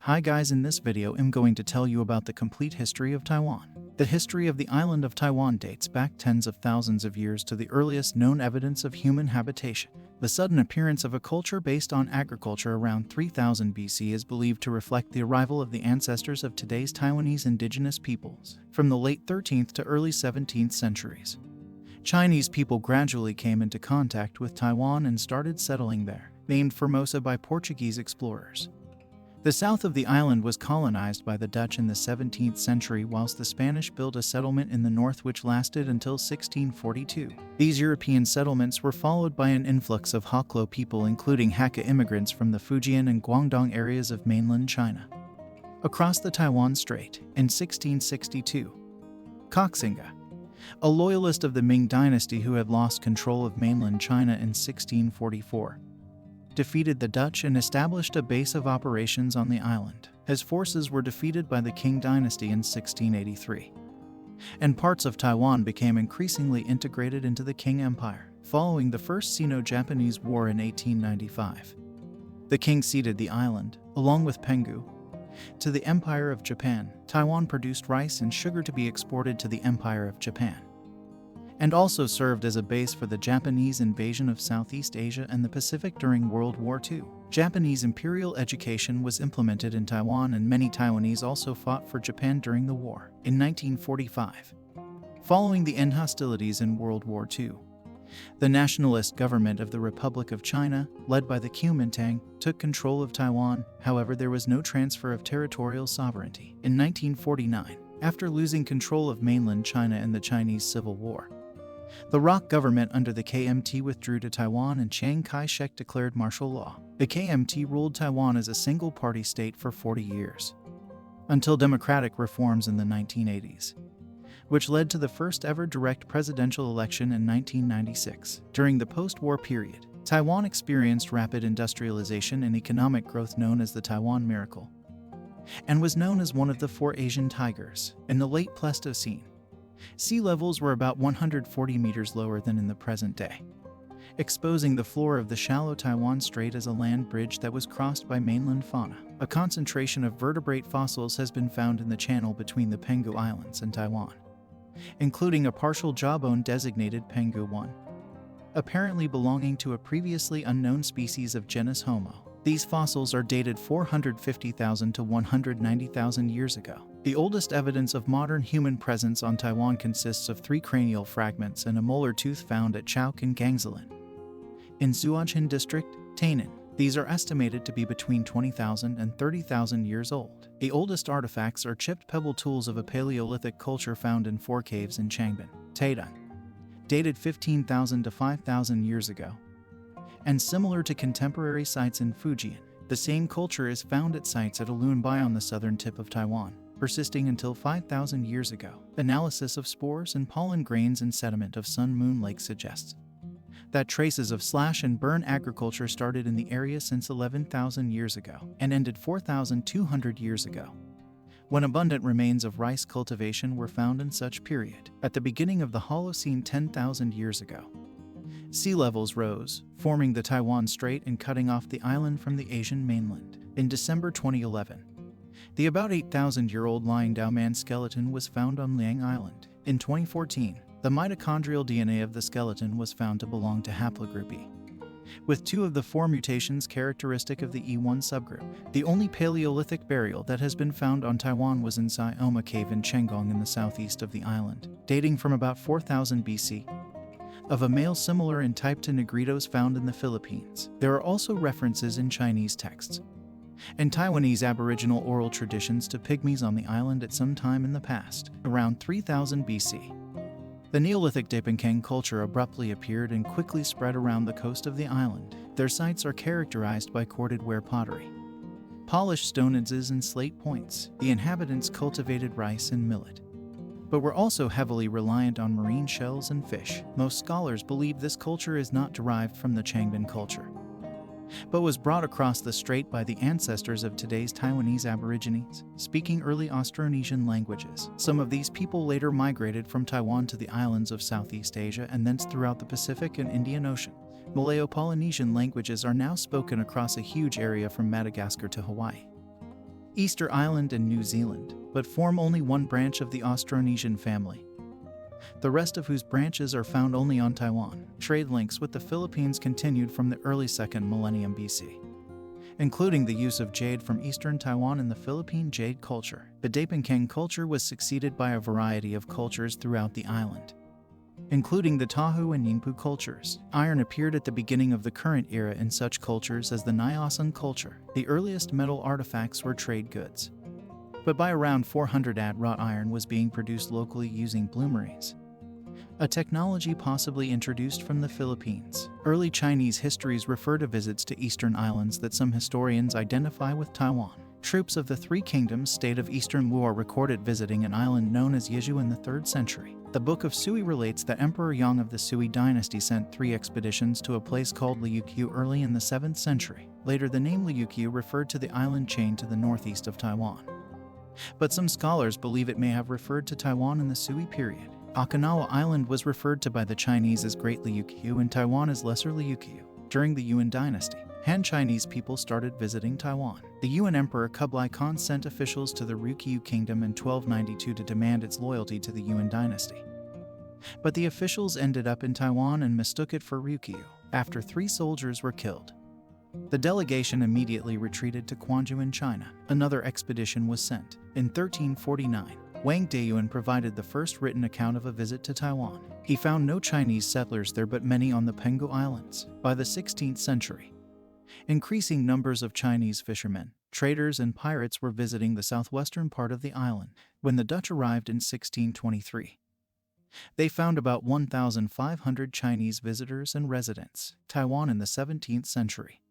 Hi guys, in this video I'm going to tell you about the complete history of Taiwan. The history of the island of Taiwan dates back tens of thousands of years to the earliest known evidence of human habitation. The sudden appearance of a culture based on agriculture around 3000 BC is believed to reflect the arrival of the ancestors of today's Taiwanese indigenous peoples from the late 13th to early 17th centuries. Chinese people gradually came into contact with Taiwan and started settling there, named Formosa by Portuguese explorers. The south of the island was colonized by the Dutch in the 17th century, whilst the Spanish built a settlement in the north which lasted until 1642. These European settlements were followed by an influx of Haklo people, including Hakka immigrants from the Fujian and Guangdong areas of mainland China. Across the Taiwan Strait, in 1662, Koxinga, a loyalist of the Ming dynasty who had lost control of mainland China in 1644, defeated the Dutch and established a base of operations on the island. His forces were defeated by the Qing dynasty in 1683, and parts of Taiwan became increasingly integrated into the Qing Empire. Following the First Sino-Japanese War in 1895, the Qing ceded the island, along with Penghu, to the Empire of Japan. Taiwan produced rice and sugar to be exported to the Empire of Japan, and also served as a base for the Japanese invasion of Southeast Asia and the Pacific during World War II. Japanese imperial education was implemented in Taiwan, and many Taiwanese also fought for Japan during the war. In 1945, following the end hostilities in World War II, the nationalist government of the Republic of China, led by the Kuomintang, took control of Taiwan. However, there was no transfer of territorial sovereignty. In 1949, after losing control of mainland China in the Chinese Civil War, the ROC government under the KMT withdrew to Taiwan and Chiang Kai-shek declared martial law. The KMT ruled Taiwan as a single-party state for 40 years, until democratic reforms in the 1980s, which led to the first-ever direct presidential election in 1996. During the post-war period, Taiwan experienced rapid industrialization and economic growth known as the Taiwan Miracle, and was known as one of the four Asian tigers. In the late Pleistocene, sea levels were about 140 meters lower than in the present day, exposing the floor of the shallow Taiwan Strait as a land bridge that was crossed by mainland fauna. A concentration of vertebrate fossils has been found in the channel between the Penghu Islands and Taiwan, including a partial jawbone designated Penghu 1, apparently belonging to a previously unknown species of genus Homo. These fossils are dated 450,000 to 190,000 years ago. The oldest evidence of modern human presence on Taiwan consists of 3 cranial fragments and a molar tooth found at Chauk and Gangsilin, in Zuochun District, Tainan. These are estimated to be between 20,000 and 30,000 years old. The oldest artifacts are chipped pebble tools of a Paleolithic culture found in 4 caves in Changbin, Taidan, dated 15,000 to 5,000 years ago, and similar to contemporary sites in Fujian. The same culture is found at sites at Alunbai on the southern tip of Taiwan, persisting until 5,000 years ago. Analysis of spores and pollen grains in sediment of Sun Moon Lake suggests that traces of slash and burn agriculture started in the area since 11,000 years ago and ended 4,200 years ago, when abundant remains of rice cultivation were found in such period. At the beginning of the Holocene 10,000 years ago, sea levels rose, forming the Taiwan Strait and cutting off the island from the Asian mainland. In December 2011, the about 8,000-year-old Lying Dao man skeleton was found on Liang Island. In 2014, the mitochondrial DNA of the skeleton was found to belong to haplogroup E, with 2 of the 4 mutations characteristic of the E1 subgroup. The only Paleolithic burial that has been found on Taiwan was in Sai-Oma Cave in Chenggong in the southeast of the island, dating from about 4000 BC, of a male similar in type to Negritos found in the Philippines. There are also references in Chinese texts and Taiwanese Aboriginal oral traditions to pygmies on the island at some time in the past, around 3000 BC. The Neolithic Daepankeng culture abruptly appeared and quickly spread around the coast of the island. Their sites are characterized by corded ware pottery, polished stone adzes and slate points. The inhabitants cultivated rice and millet, but were also heavily reliant on marine shells and fish. Most scholars believe this culture is not derived from the Changbin culture, but was brought across the strait by the ancestors of today's Taiwanese Aborigines, speaking early Austronesian languages. Some of these people later migrated from Taiwan to the islands of Southeast Asia and thence throughout the Pacific and Indian Ocean. Malayo-Polynesian languages are now spoken across a huge area from Madagascar to Hawaii. Easter Island and New Zealand, but form only one branch of the Austronesian family, the rest of whose branches are found only on Taiwan. Trade links with the Philippines continued from the early 2nd millennium BC, including the use of jade from eastern Taiwan in the Philippine jade culture. The Dapinkang culture was succeeded by a variety of cultures throughout the island, including the Tahu and Ningpu cultures. Iron appeared at the beginning of the current era in such cultures as the Nyasan culture. The earliest metal artifacts were trade goods, but by around 400 AD wrought iron was being produced locally using bloomeries, a technology possibly introduced from the Philippines. Early Chinese histories refer to visits to eastern islands that some historians identify with Taiwan. Troops of the Three Kingdoms state of Eastern Wu are recorded visiting an island known as Yizhou in the 3rd century. The Book of Sui relates that Emperor Yang of the Sui dynasty sent 3 expeditions to a place called Liuqiu early in the 7th century. Later, the name Liuqiu referred to the island chain to the northeast of Taiwan, but some scholars believe it may have referred to Taiwan in the Sui period. Okinawa Island was referred to by the Chinese as Great Liuqiu and Taiwan as Lesser Liuqiu. During the Yuan dynasty, Han Chinese people started visiting Taiwan. The Yuan Emperor Kublai Khan sent officials to the Ryukyu kingdom in 1292 to demand its loyalty to the Yuan dynasty, but the officials ended up in Taiwan and mistook it for Ryukyu. After 3 soldiers were killed, the delegation immediately retreated to Quanzhou in China. Another expedition was sent. In 1349, Wang Deyuan provided the first written account of a visit to Taiwan. He found no Chinese settlers there but many on the Penghu Islands. By the 16th century, increasing numbers of Chinese fishermen, traders, and pirates were visiting the southwestern part of the island. When the Dutch arrived in 1623, they found about 1,500 Chinese visitors and residents. Taiwan in the 17th century.